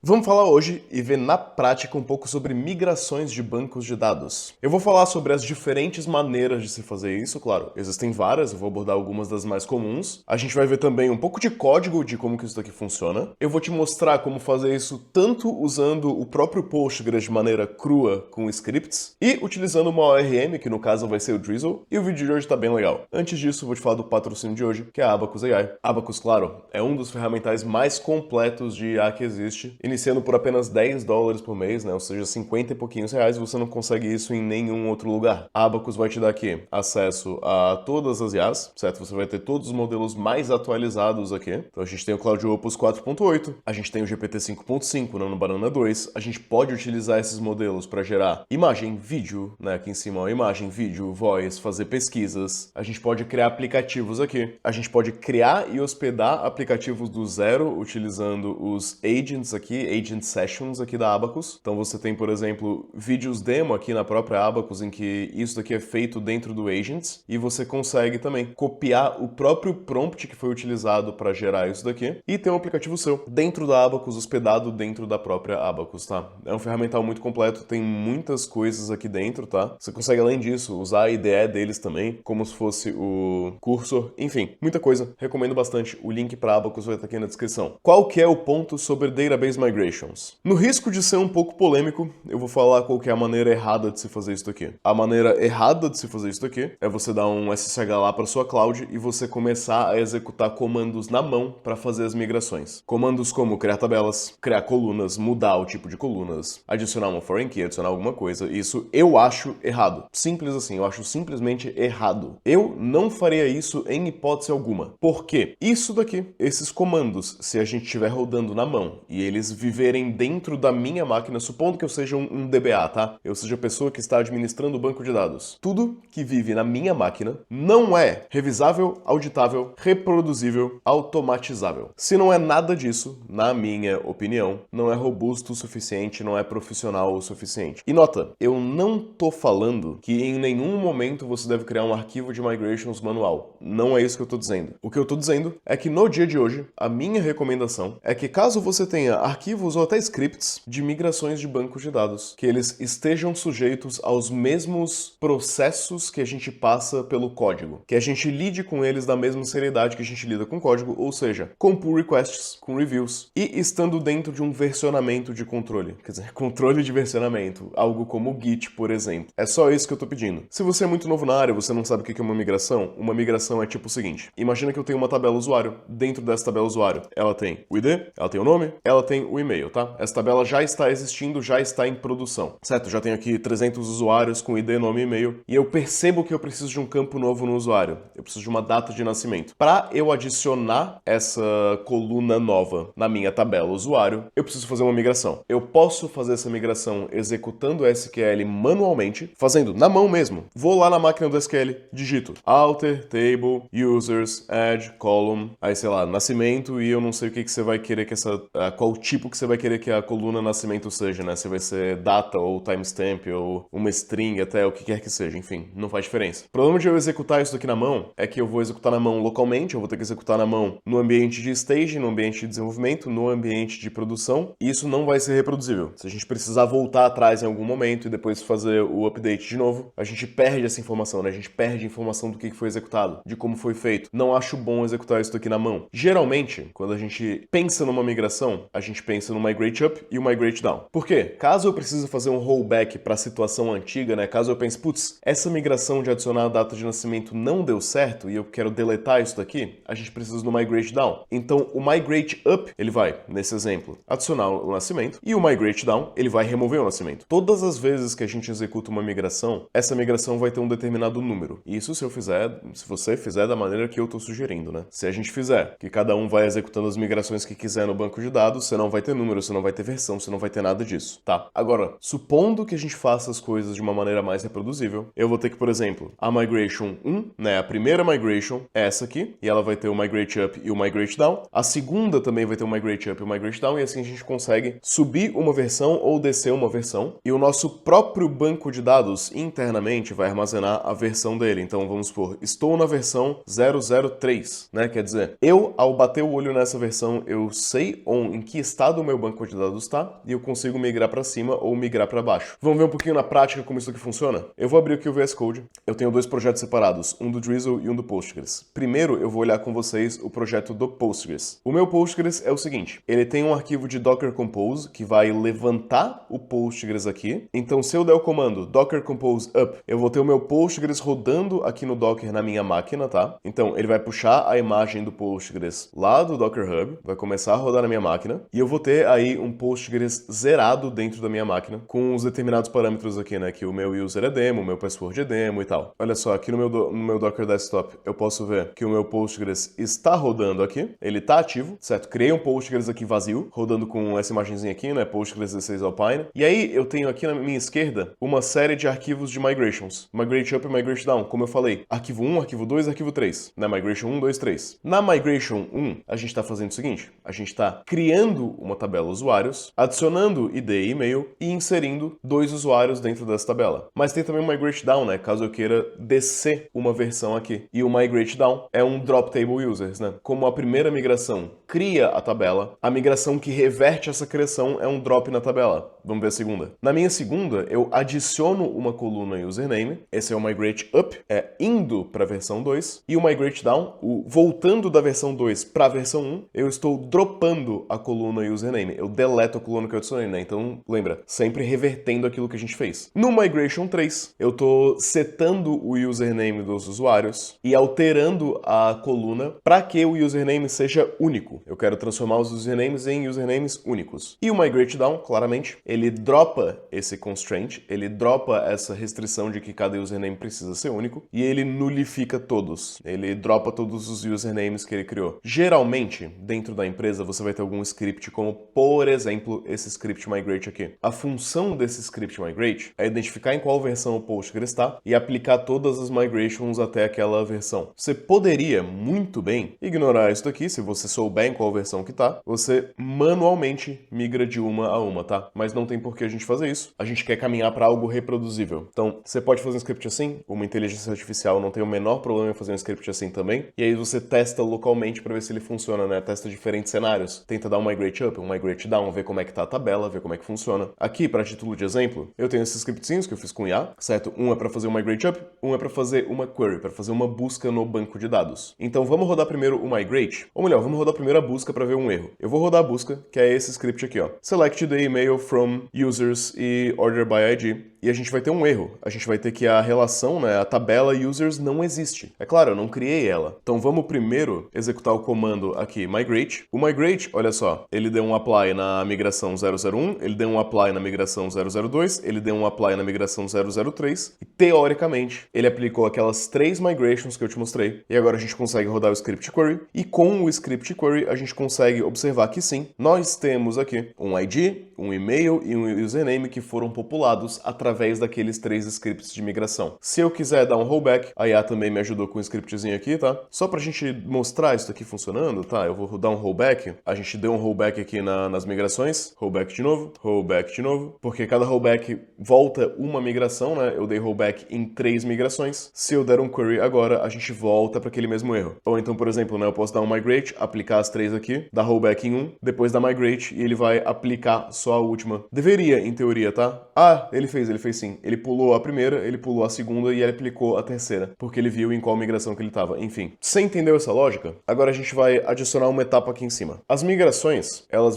Vamos falar hoje e ver na prática um pouco sobre migrações de bancos de dados. Eu vou falar sobre as diferentes maneiras de se fazer isso, claro, existem várias, eu vou abordar algumas das mais comuns. A gente vai ver também um pouco de código de como que isso daqui funciona. Eu vou te mostrar como fazer isso tanto usando o próprio Postgres de maneira crua com scripts e utilizando uma ORM, que no caso vai ser o Drizzle, e o vídeo de hoje tá bem legal. Antes disso, eu vou te falar do patrocínio de hoje, que é a Abacus AI. Abacus, claro, é um dos ferramentais mais completos de IA que existe. Iniciando por apenas $10 por mês, né? Ou seja, 50 e pouquinhos reais, você não consegue isso em nenhum outro lugar. A Abacus vai te dar aqui acesso a todas as IAs, certo? Você vai ter todos os modelos mais atualizados aqui. Então a gente tem o Cloud Opus 4.8, a gente tem o GPT 5.5, Nano Banana 2, a gente pode utilizar esses modelos para gerar imagem, vídeo, né? Aqui em cima, ó, imagem, vídeo, voz, fazer pesquisas. A gente pode criar aplicativos aqui. A gente pode criar e hospedar aplicativos do zero utilizando os agents aqui, Agent Sessions aqui da Abacus. Então você tem, por exemplo, vídeos demo aqui na própria Abacus em que isso daqui é feito dentro do Agents e você consegue também copiar o próprio prompt que foi utilizado para gerar isso daqui e ter um aplicativo seu dentro da Abacus, hospedado dentro da própria Abacus, tá? É um ferramental muito completo, tem muitas coisas aqui dentro, tá? Você consegue, além disso, usar a IDE deles também, como se fosse o cursor, enfim, muita coisa. Recomendo bastante. O link para Abacus vai estar aqui na descrição. Qual que é o ponto sobre Database Migrations? No risco de ser um pouco polêmico, eu vou falar qual que é a maneira errada de se fazer isso aqui. A maneira errada de se fazer isso aqui é você dar um SSH lá para sua cloud e você começar a executar comandos na mão para fazer as migrações. Comandos como criar tabelas, criar colunas, mudar o tipo de colunas, adicionar uma foreign key, adicionar alguma coisa. Isso eu acho errado. Simples assim, eu acho simplesmente errado. Eu não faria isso em hipótese alguma. Por quê? Isso daqui, esses comandos, se a gente estiver rodando na mão e eles viverem dentro da minha máquina, supondo que eu seja um DBA, tá? Eu seja a pessoa que está administrando o banco de dados. Tudo que vive na minha máquina não é revisável, auditável, reproduzível, automatizável. Se não é nada disso, na minha opinião, não é robusto o suficiente, não é profissional o suficiente. E nota, eu não tô falando que em nenhum momento você deve criar um arquivo de migrations manual. Não é isso que eu tô dizendo. O que eu tô dizendo é que no dia de hoje, a minha recomendação é que caso você tenha arquivos ou até scripts de migrações de bancos de dados, que eles estejam sujeitos aos mesmos processos que a gente passa pelo código, que a gente lide com eles da mesma seriedade que a gente lida com código, ou seja, com pull requests, com reviews, e estando dentro de um versionamento de controle, quer dizer, controle de versionamento, algo como o Git, por exemplo. É só isso que eu tô pedindo. Se você é muito novo na área, você não sabe o que é uma migração é tipo o seguinte, imagina que eu tenho uma tabela usuário, dentro dessa tabela usuário, ela tem o ID, ela tem o nome, ela tem o e-mail, tá? Essa tabela já está existindo, já está em produção, certo? Já tenho aqui 300 usuários com ID, nome e e-mail, e eu percebo que eu preciso de um campo novo no usuário, eu preciso de uma data de nascimento. Para eu adicionar essa coluna nova na minha tabela usuário, eu preciso fazer uma migração. Eu posso fazer essa migração executando SQL manualmente, fazendo na mão mesmo. Vou lá na máquina do SQL, digito alter, table, users, add, column, aí sei lá, nascimento, e eu não sei o que você vai querer que qual tipo que você vai querer que a coluna nascimento seja, né? Se vai ser data ou timestamp ou uma string até o que quer que seja, enfim, não faz diferença. O problema de eu executar isso daqui na mão é que eu vou executar na mão localmente, eu vou ter que executar na mão no ambiente de stage, no ambiente de desenvolvimento, no ambiente de produção, e isso não vai ser reproduzível. Se a gente precisar voltar atrás em algum momento e depois fazer o update de novo, a gente perde essa informação, né? A gente perde a informação do que foi executado, de como foi feito. Não acho bom executar isso daqui na mão. Geralmente, quando a gente pensa numa migração, a gente pensa no migrate up e o migrate down. Por quê? Caso eu precise fazer um rollback para a situação antiga, né? Caso eu pense, putz, essa migração de adicionar a data de nascimento não deu certo e eu quero deletar isso daqui, a gente precisa do migrate down. Então, o migrate up, ele vai, nesse exemplo, adicionar o nascimento e o migrate down, ele vai remover o nascimento. Todas as vezes que a gente executa uma migração, essa migração vai ter um determinado número. Isso se você fizer da maneira que eu estou sugerindo, né? Se a gente fizer, que cada um vai executando as migrações que quiser no banco de dados, você não vai ter número, você não vai ter versão, você não vai ter nada disso, tá? Agora, supondo que a gente faça as coisas de uma maneira mais reproduzível, eu vou ter que, por exemplo, a migration 1, né? A primeira migration é essa aqui, e ela vai ter o migrate up e o migrate down. A segunda também vai ter o migrate up e o migrate down, e assim a gente consegue subir uma versão ou descer uma versão, e o nosso próprio banco de dados internamente vai armazenar a versão dele. Então, vamos supor, estou na versão 003, né? Quer dizer, eu, ao bater o olho nessa versão, eu sei em que estado estado o meu banco de dados está e eu consigo migrar para cima ou migrar para baixo. Vamos ver um pouquinho na prática como isso aqui funciona? Eu vou abrir aqui o VS Code. Eu tenho dois projetos separados, um do Drizzle e um do Postgres. Primeiro, eu vou olhar com vocês o projeto do Postgres. O meu Postgres é o seguinte, ele tem um arquivo de Docker Compose que vai levantar o Postgres aqui. Então, se eu der o comando Docker Compose up, eu vou ter o meu Postgres rodando aqui no Docker na minha máquina, tá? Então, ele vai puxar a imagem do Postgres lá do Docker Hub, vai começar a rodar na minha máquina, e eu vou ter aí um Postgres zerado dentro da minha máquina, com os determinados parâmetros aqui, né? Que o meu user é demo, o meu password é demo e tal. Olha só, aqui no meu Docker Desktop, eu posso ver que o meu Postgres está rodando aqui, ele está ativo, certo? Criei um Postgres aqui vazio, rodando com essa imagenzinha aqui, né? Postgres 16 Alpine. E aí, eu tenho aqui na minha esquerda uma série de arquivos de migrations. Migrate up e migrate down, como eu falei. Arquivo 1, arquivo 2, arquivo 3. Né? Migration 1, 2, 3. Na Migration 1, a gente está fazendo o seguinte. A gente está criando uma tabela usuários, adicionando ID e e-mail e inserindo dois usuários dentro dessa tabela. Mas tem também o Migrate Down, né? Caso eu queira descer uma versão aqui. E o Migrate Down é um Drop Table Users, né? Como a primeira migração cria a tabela, a migração que reverte essa criação é um drop na tabela. Vamos ver a segunda. Na minha segunda, eu adiciono uma coluna username. Esse é o Migrate Up, é indo para a versão 2. E o Migrate Down, o voltando da versão 2 para a versão 1, eu estou dropando a coluna username. Eu deleto a coluna que eu adicionei, né? Então, lembra, sempre revertendo aquilo que a gente fez. No Migration 3, eu estou setando o username dos usuários e alterando a coluna para que o username seja único. Eu quero transformar os usernames em usernames únicos. E o Migrate Down, claramente, ele dropa esse constraint, ele dropa essa restrição de que cada username precisa ser único e ele nulifica todos. Ele dropa todos os usernames que ele criou. Geralmente, dentro da empresa, você vai ter algum script como, por exemplo, esse script migrate aqui. A função desse script migrate é identificar em qual versão o Postgres está e aplicar todas as migrations até aquela versão. Você poderia, muito bem, ignorar isso daqui, se você souber em qual versão que tá, você manualmente migra de uma a uma, tá? Mas não tem por que a gente fazer isso. A gente quer caminhar para algo reproduzível. Então, você pode fazer um script assim, uma inteligência artificial não tem o menor problema em fazer um script assim também, e aí você testa localmente para ver se ele funciona, né? Testa diferentes cenários. Tenta dar um migrate up, um migrate down, ver como é que tá a tabela, ver como é que funciona. Aqui, para título de exemplo, eu tenho esses scriptzinhos que eu fiz com IA, certo? Um é para fazer um migrate up, um é para fazer uma query, para fazer uma busca no banco de dados. Então, vamos rodar primeiro o migrate, ou melhor, vamos rodar primeiro a busca para ver um erro. Eu vou rodar a busca, que é esse script aqui, ó. Select the email from users e order by ID. E a gente vai ter um erro. A gente vai ter que a relação, né, a tabela users não existe. É claro, eu não criei ela. Então vamos primeiro executar o comando aqui, migrate. O migrate, olha só, ele deu um apply na migração 001, ele deu um apply na migração 002, ele deu um apply na migração 003 e, teoricamente, ele aplicou aquelas 3 migrations que eu te mostrei. E agora a gente consegue rodar o script query e com o script query a gente consegue observar que sim, nós temos aqui um ID, um e-mail e um username que foram populados através daqueles 3 scripts de migração. Se eu quiser dar um rollback, a IA também me ajudou com um scriptzinho aqui, tá? Só pra gente mostrar isso aqui funcionando, tá? Eu vou dar um rollback. A gente deu um rollback aqui nas migrações. Rollback de novo, porque cada rollback volta uma migração, né? Eu dei rollback em 3 migrações. Se eu der um query agora, a gente volta para aquele mesmo erro. Ou então, por exemplo, né, eu posso dar um migrate, aplicar as 3 aqui, dar rollback em 1, depois dar migrate e ele vai aplicar só a última. Deveria, em teoria, tá? Ah, ele fez sim. Ele pulou a primeira, ele pulou a segunda e ele aplicou a terceira, porque ele viu em qual migração que ele estava. Enfim, você entendeu essa lógica? Agora a gente vai adicionar uma etapa aqui em cima. As migrações, elas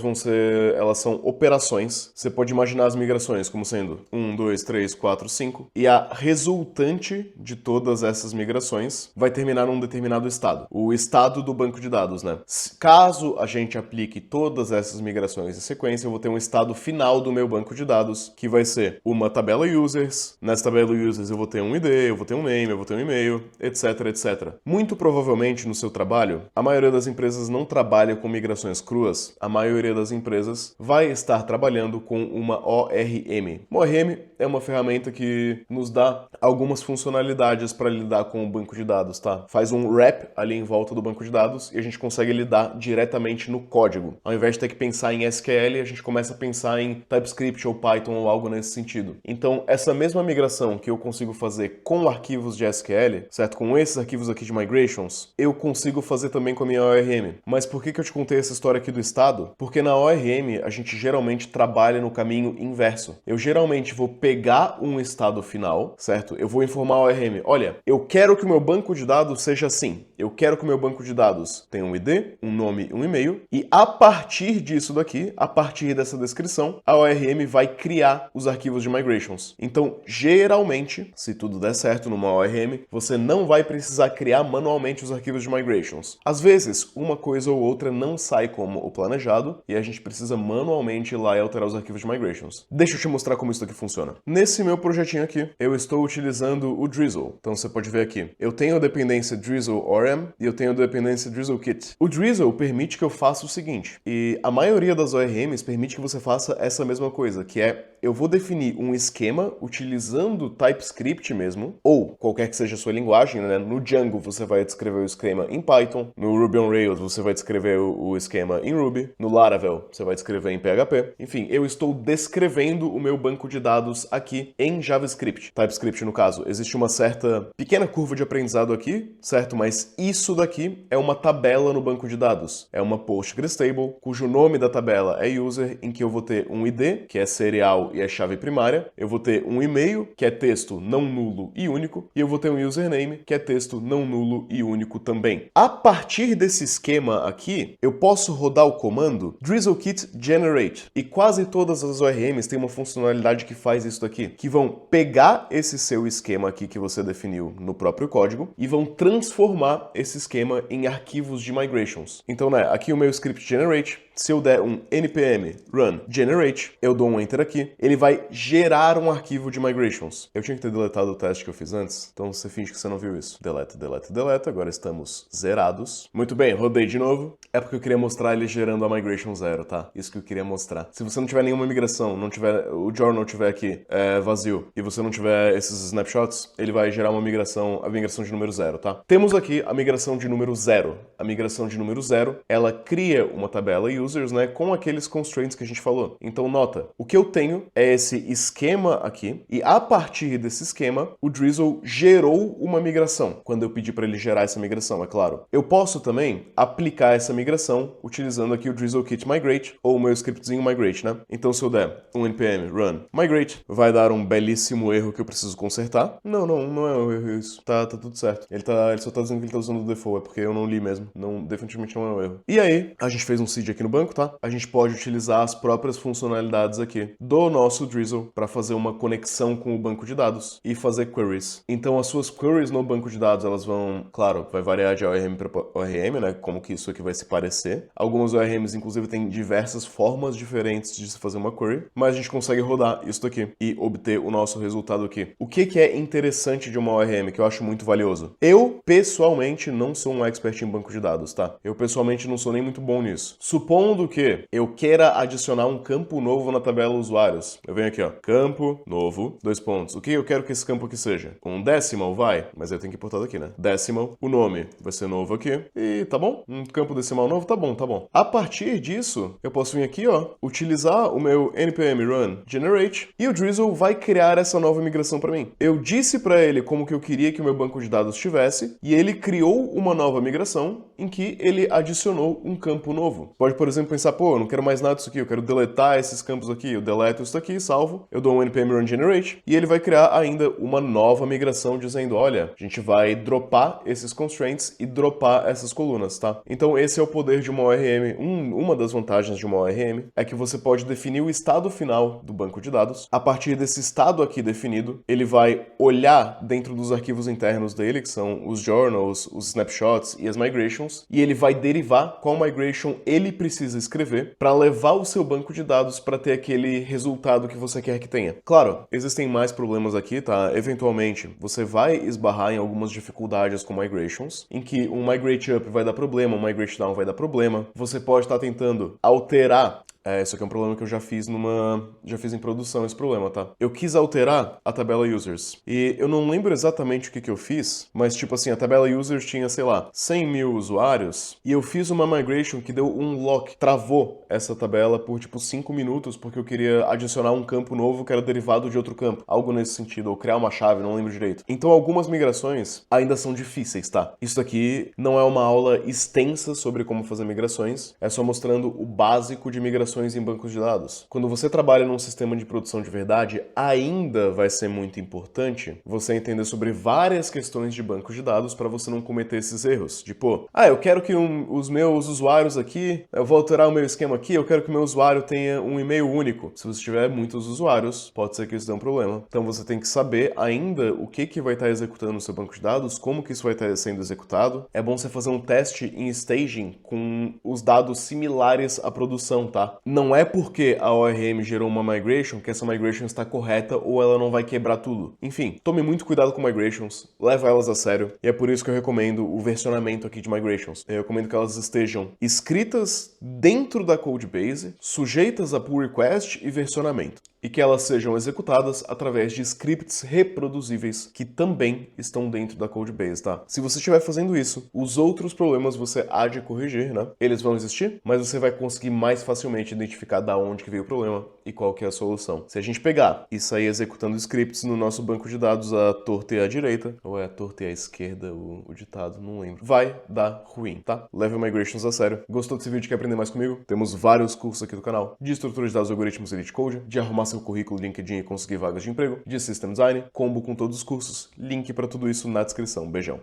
são operações. Você pode imaginar as migrações como sendo 1, 2, 3, 4, 5, e a resultante de todas essas migrações vai terminar num determinado estado. O estado do banco de dados, né? Caso a gente aplique todas essas migrações em sequência, eu vou ter um estado final do meu banco de dados, que vai ser uma tabela users. Nessa tabela users eu vou ter um ID, eu vou ter um name, eu vou ter um e-mail, etc, etc. Muito provavelmente no seu trabalho, a maioria das empresas não trabalha com migrações cruas. A maioria das empresas vai estar trabalhando com uma ORM. Uma ORM é uma ferramenta que nos dá algumas funcionalidades para lidar com o banco de dados, tá? Faz um wrap ali em volta do banco de dados e a gente consegue lidar diretamente no código. Ao invés de ter que pensar em SQL, a gente começa a pensar em TypeScript ou Python ou algo nesse sentido. Então, essa mesma migração que eu consigo fazer com arquivos de SQL, certo? Com esses arquivos aqui de migrations, eu consigo fazer também com a minha ORM. Mas por que eu te contei essa história aqui do estado? Porque na ORM a gente geralmente trabalha no caminho inverso. Eu geralmente vou pegar um estado final, certo? Eu vou informar a ORM, olha, eu quero que o meu banco de dados seja assim. Eu quero que o meu banco de dados tenha um ID, um nome, um e-mail, e a partir disso daqui, a partir dessa descrição, a ORM vai criar os arquivos de migrations. Então, geralmente, se tudo der certo numa ORM, você não vai precisar criar manualmente os arquivos de migrations. Às vezes, uma coisa ou outra não sai como o planejado e a gente precisa manualmente ir lá e alterar os arquivos de migrations. Deixa eu te mostrar como isso aqui funciona. Nesse meu projetinho aqui, eu estou utilizando o Drizzle. Então você pode ver aqui, eu tenho a dependência Drizzle ORM e eu tenho a dependência Drizzle Kit. O Drizzle permite que eu faça o seguinte, e a maioria das ORMs permite que você faça essa mesma coisa, que é eu vou definir um esquema utilizando TypeScript mesmo, ou qualquer que seja a sua linguagem, né? No Django você vai descrever o esquema em Python, no Ruby on Rails você vai descrever o esquema em Ruby, no Laravel você vai descrever em PHP. Enfim, eu estou descrevendo o meu banco de dados aqui em JavaScript. TypeScript, no caso, existe uma certa pequena curva de aprendizado aqui, certo? Mas isso daqui é uma tabela no banco de dados. É uma Postgres table, cujo nome da tabela é user, em que eu vou ter um ID, que é serial e é chave primária, eu vou ter um e-mail, que é texto não nulo e único, e eu vou ter um username, que é texto não nulo e único também. A partir desse esquema aqui, eu posso rodar o comando drizzlekit generate, e quase todas as ORMs têm uma funcionalidade que faz isso daqui, que vão pegar esse seu esquema aqui que você definiu no próprio código e vão transformar esse esquema em arquivos de migrations. Então, né, aqui o meu script generate, se eu der um npm run generate, eu dou um enter aqui, ele vai gerar um arquivo de migrations. Eu tinha que ter deletado o teste que eu fiz antes, então você finge que você não viu isso. Deleta, deleta, deleta, agora estamos zerados. Muito bem, rodei de novo. É porque eu queria mostrar ele gerando a migration 0, tá? Isso que eu queria mostrar. Se você não tiver nenhuma migração, não tiver, o journal tiver aqui vazio, e você não tiver esses snapshots, ele vai gerar a migração de número 0, tá? Temos aqui a migração de número 0. A migração de número 0, ela cria uma tabela users, né, com aqueles constraints que a gente falou. Então nota, o que eu tenho é esse esquema aqui, e a partir desse esquema, o Drizzle gerou uma migração, quando eu pedi para ele gerar essa migração, é claro. Eu posso também aplicar essa migração utilizando aqui o drizzlekit migrate, ou o meu scriptzinho migrate, né? Então se eu der um npm run migrate, vai dar um belíssimo erro que eu preciso consertar. Não é um erro isso. Tá tudo certo. Ele só tá dizendo que ele tá usando o default, é porque eu não li mesmo. Definitivamente não é um erro. E aí, a gente fez um seed aqui no banco, tá? A gente pode utilizar as próprias funcionalidades aqui do nosso Drizzle para fazer uma conexão com o banco de dados e fazer queries. Então as suas queries no banco de dados, elas vão, claro, vai variar de ORM para ORM, né? Como que isso aqui vai se parecer. Algumas ORMs, inclusive, têm diversas formas diferentes de se fazer uma query, mas a gente consegue rodar isso daqui e obter o nosso resultado aqui. O que é interessante de uma ORM, que eu acho muito valioso? Eu, pessoalmente, não sou um expert em banco de dados, tá? Eu, pessoalmente, não sou nem muito bom nisso. Supondo que eu queira adicionar um campo novo na tabela usuários. Eu venho aqui, ó, campo novo, 2 pontos. O que eu quero que esse campo aqui seja? Um decimal, vai? Mas eu tenho que importar daqui, né? Decimal. O nome vai ser novo aqui. E tá bom? Um campo decimal novo, tá bom, tá bom. A partir disso, eu posso vir aqui, ó, utilizar o meu npm run generate e o Drizzle vai criar essa nova migração para mim. Eu disse para ele como que eu queria que o meu banco de dados tivesse e ele criou uma nova migração em que ele adicionou um campo novo. Pode, por exemplo, pensar, pô, eu não quero mais nada disso aqui, eu quero deletar esses campos aqui. Eu deleto isso aqui, salvo, eu dou um npm run generate e ele vai criar ainda uma nova migração dizendo, olha, a gente vai dropar esses constraints e dropar essas colunas, tá? Então esse é o poder de uma ORM. Uma das vantagens de uma ORM é que você pode definir o estado final do banco de dados. A partir desse estado aqui definido, ele vai olhar dentro dos arquivos internos dele, que são os journals, os snapshots e as migrations, e ele vai derivar qual migration ele precisa escrever para levar o seu banco de dados para ter aquele resultado que você quer que tenha. Claro, existem mais problemas aqui, tá? Eventualmente, você vai esbarrar em algumas dificuldades com migrations, em que um migrate up vai dar problema, um migrate down vai dar problema. Você pode estar tentando alterar Isso aqui é um problema que eu já fiz em produção, esse problema, tá? Eu quis alterar a tabela users. E eu não lembro exatamente o que eu fiz, mas tipo assim, a tabela users tinha, sei lá, 100 mil usuários, e eu fiz uma migration que deu um lock, travou essa tabela por tipo 5 minutos, porque eu queria adicionar um campo novo que era derivado de outro campo. Algo nesse sentido, ou criar uma chave, não lembro direito. Então algumas migrações ainda são difíceis, tá? Isso aqui não é uma aula extensa sobre como fazer migrações, é só mostrando o básico de migrações em bancos de dados. Quando você trabalha num sistema de produção de verdade, ainda vai ser muito importante você entender sobre várias questões de bancos de dados para você não cometer esses erros. Tipo, eu quero que os meus usuários aqui, eu vou alterar o meu esquema aqui, eu quero que o meu usuário tenha um e-mail único. Se você tiver muitos usuários, pode ser que isso dê um problema. Então você tem que saber ainda o que vai estar executando no seu banco de dados, como que isso vai estar sendo executado. É bom você fazer um teste em staging com os dados similares à produção, tá? Não é porque a ORM gerou uma migration que essa migration está correta ou ela não vai quebrar tudo. Enfim, tome muito cuidado com migrations, leva elas a sério, e é por isso que eu recomendo o versionamento aqui de migrations. Eu recomendo que elas estejam escritas dentro da codebase, sujeitas a pull request e versionamento, e que elas sejam executadas através de scripts reproduzíveis que também estão dentro da codebase, tá? Se você estiver fazendo isso, os outros problemas você há de corrigir, né? Eles vão existir, mas você vai conseguir mais facilmente identificar da onde que veio o problema e qual que é a solução. Se a gente pegar e sair executando scripts no nosso banco de dados à torta e à direita, ou é à torta e à esquerda o ditado, não lembro, vai dar ruim, tá? Leve migrations a sério. Gostou desse vídeo? Quer aprender mais comigo? Temos vários cursos aqui do canal de estrutura de dados, algoritmos, elite code, de arrumar seu currículo, LinkedIn e conseguir vagas de emprego, de system design, combo com todos os cursos, link para tudo isso na descrição. Beijão.